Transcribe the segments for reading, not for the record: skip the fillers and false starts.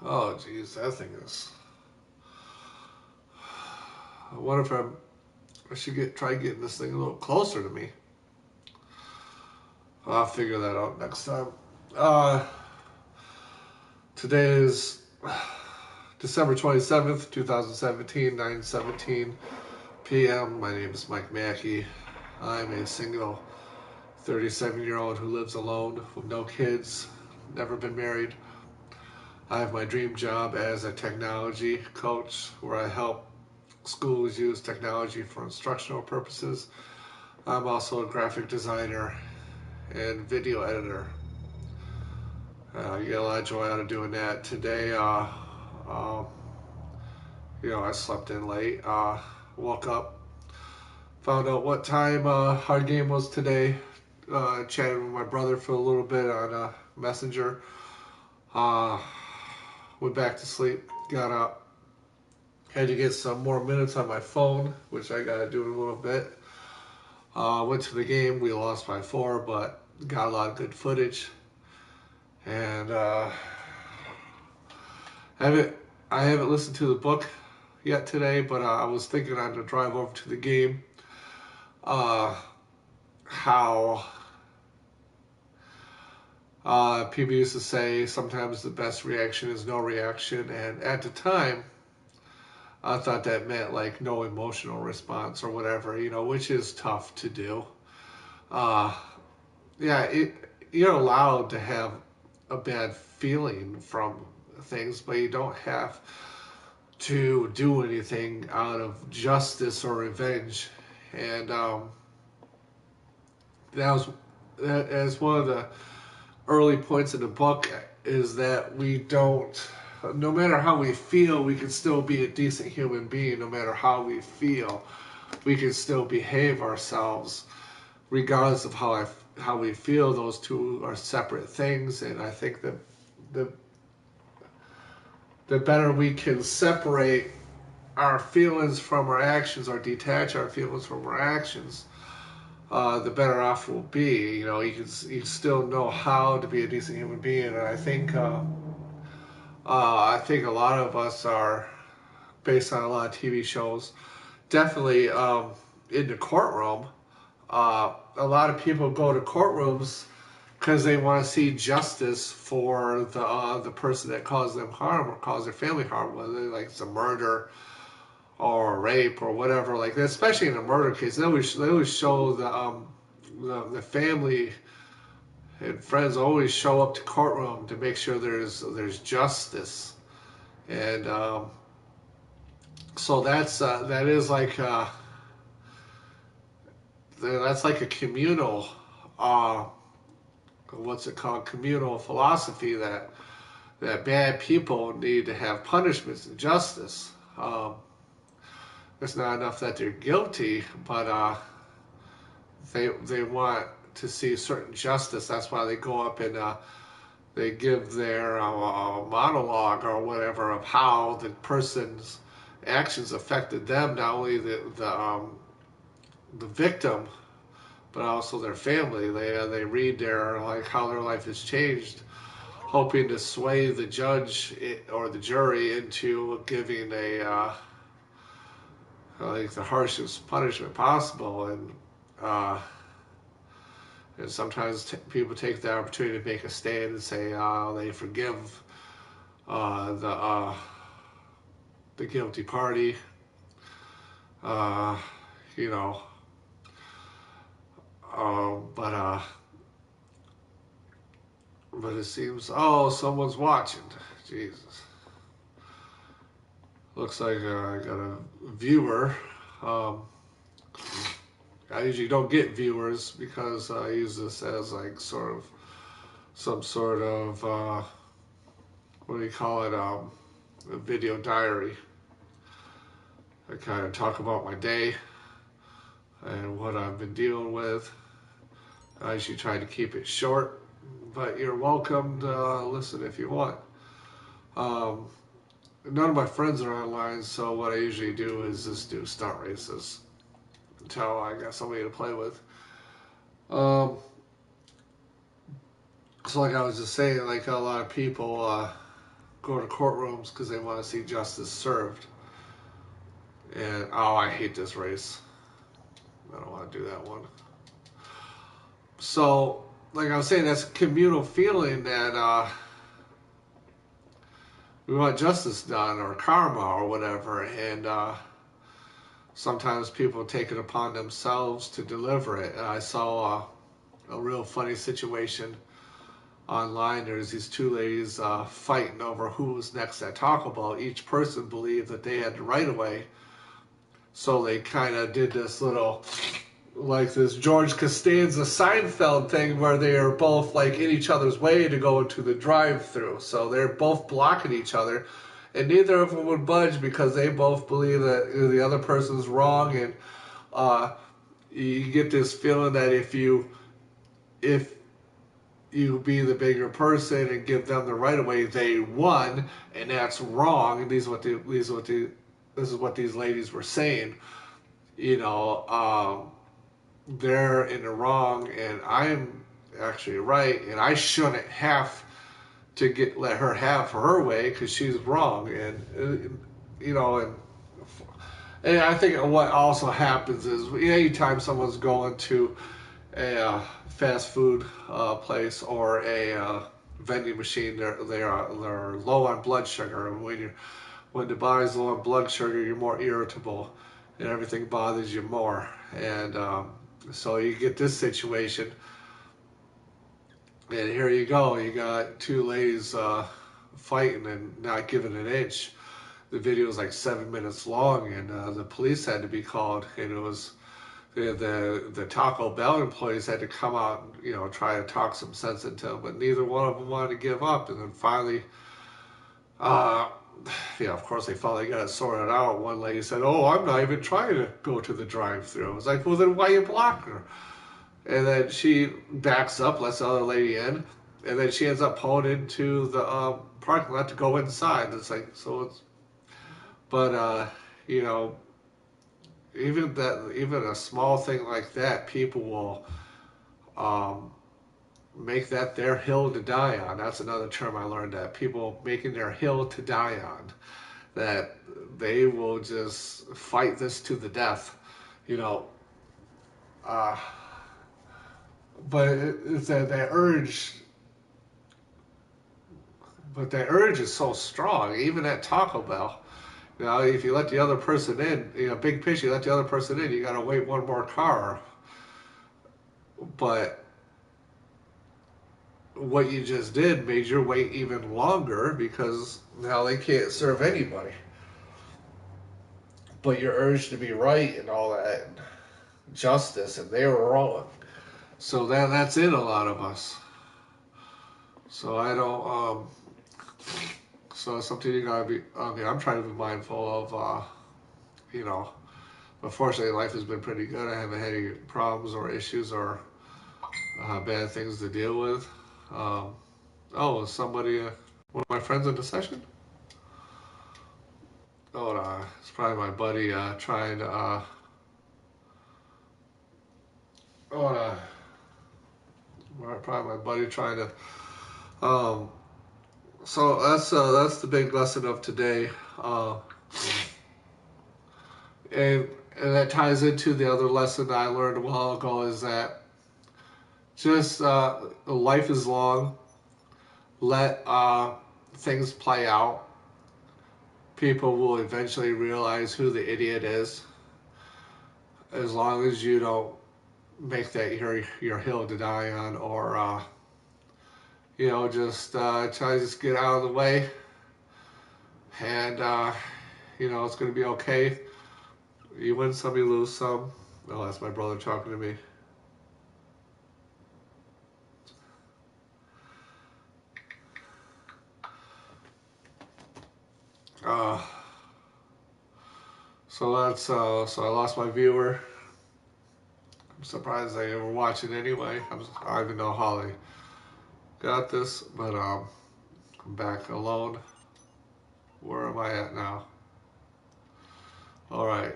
Oh, geez, that thing is. What if I should try getting this thing a little closer to me? I'll figure that out next time. Uh, Today is December 27th, 2017, 9:17 p.m. My name is Mike Mackey. I'm a single 37-year-old who lives alone with no kids, never been married. I have my dream job as a technology coach where I help schools use technology for instructional purposes. I'm also a graphic designer and video editor. You get a lot of joy out of doing that. Today, uh, I slept in late, woke up, found out what time our game was today, chatted with my brother for a little bit on Messenger, uh, went back to sleep, got up, had to get some more minutes on my phone, which I got to do in a little bit. Went to the game, we lost by 4, but got a lot of good footage. And haven't I haven't listened to the book yet today, but I was thinking on the drive over to the game how people used to say sometimes the best reaction is no reaction, and at the time I thought that meant like no emotional response or whatever, which is tough to do. Uh, yeah, you're allowed to have a bad feeling from things, but you don't have to do anything out of justice or revenge. And that was that as one of the early points in the book is that we don't, no matter how we feel, we can still be a decent human being. No matter how we feel, we can still behave ourselves, regardless of how we feel. Those two are separate things, and I think that the the better we can separate our feelings from our actions or detach our feelings from our actions, the better off we'll be. You still know how to be a decent human being, and I think a lot of us are based on a lot of TV shows. Definitely in the courtroom, a lot of people go to courtrooms because they want to see justice for the person that caused them harm or caused their family harm, whether like it's a murder or rape or whatever like that. Especially in a murder case, they always show the family and friends always show up to courtroom to make sure there's justice, and so that is like that's like a communal what's it called, communal philosophy that bad people need to have punishments and justice. It's not enough that they're guilty, but they want to see certain justice. That's why they go up and they give their monologue or whatever of how the person's actions affected them, not only the victim, but also their family. They read their like how their life has changed, hoping to sway the judge or the jury into giving a like the harshest punishment possible. Uh, and sometimes people take the opportunity to make a stand and say they forgive uh, the uh, the guilty party. Uh, you know, but it seems someone's watching. Jesus, looks like I got a viewer. Um, I usually don't get viewers because I use this as like sort of some sort of what do you call it? A video diary. I kind of talk about my day and what I've been dealing with. I usually try to keep it short, but you're welcome to listen if you want. Um, None of my friends are online, so what I usually do is just do stunt races until I got somebody to play with. Um, so like I was just saying, like a lot of people go to courtrooms because they want to see justice served. And oh, I hate this race. I don't want to do that one. So, like I was saying, that's a communal feeling that we want justice done or karma or whatever, and sometimes people take it upon themselves to deliver it. And I saw a real funny situation online. There's these two ladies fighting over who was next at Taco Bell. Each person believed that they had the right of way, so they kind of did this little, like this George Costanza Seinfeld thing where they are both like in each other's way to go into the drive-thru. So they're both blocking each other, and neither of them would budge because they both believe that the other person's wrong. And you get this feeling that if you be the bigger person and give them the right of way, they won, and that's wrong. And this is what these ladies were saying. You know, they're in the wrong, and I'm actually right, and I shouldn't have to let her have her way because she's wrong. And you know, and I think what also happens is anytime someone's going to a fast food place or a vending machine, they're low on blood sugar. And when the body's low on blood sugar, you're more irritable, and everything bothers you more. And so you get this situation, and here you go. You got two ladies fighting and not giving an inch. The video was like 7 minutes long, and the police had to be called, and it was the Taco Bell employees had to come out and try to talk some sense into them, but neither one of them wanted to give up. And then finally, of course they finally got it sorted out. One lady said, "Oh, I'm not even trying to go to the drive-thru." I was like, "Well, then why you block her?" And then she backs up, lets the other lady in, and then she ends up pulling into the parking lot to go inside. It's like, but even a small thing like that, people will make that their hill to die on. That's another term I learned, that people making their hill to die on, that they will just fight this to the death, but it's that urge. But that urge is so strong, even at Taco Bell. If you let the other person in, big picture, you let the other person in, you got to wait one more car. But what you just did made your wait even longer because now they can't serve anybody. But your urge to be right and all that, and justice, and they were wrong. So that's in a lot of us. So I don't. So it's something you gotta be. I'm trying to be mindful of. Unfortunately, life has been pretty good. I haven't had any problems or issues or bad things to deal with. Is somebody, one of my friends in the session? It's probably my buddy trying to. Probably my buddy trying to. So that's the big lesson of today, and that ties into the other lesson that I learned a while ago, is that just life is long. Let things play out. People will eventually realize who the idiot is, as long as you don't make that your hill to die on, or just try to just get out of the way, and it's going to be okay. You win some, you lose some. Oh, that's my brother talking to me. So I lost my viewer. I'm surprised they were watching anyway. I don't even know how they got this, but I'm back alone. Where am I at now? All right.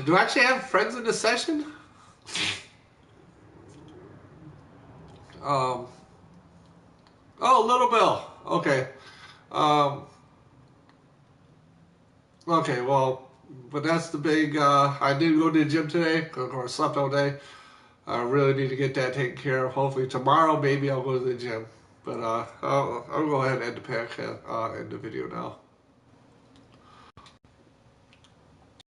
Do I actually have friends in the session? Oh, Little Bill. Okay. Um, okay, well, but that's the big, I did go to the gym today. Of course, slept all day. I really need to get that taken care of. Hopefully tomorrow, maybe I'll go to the gym. But I'll go ahead and end the video now.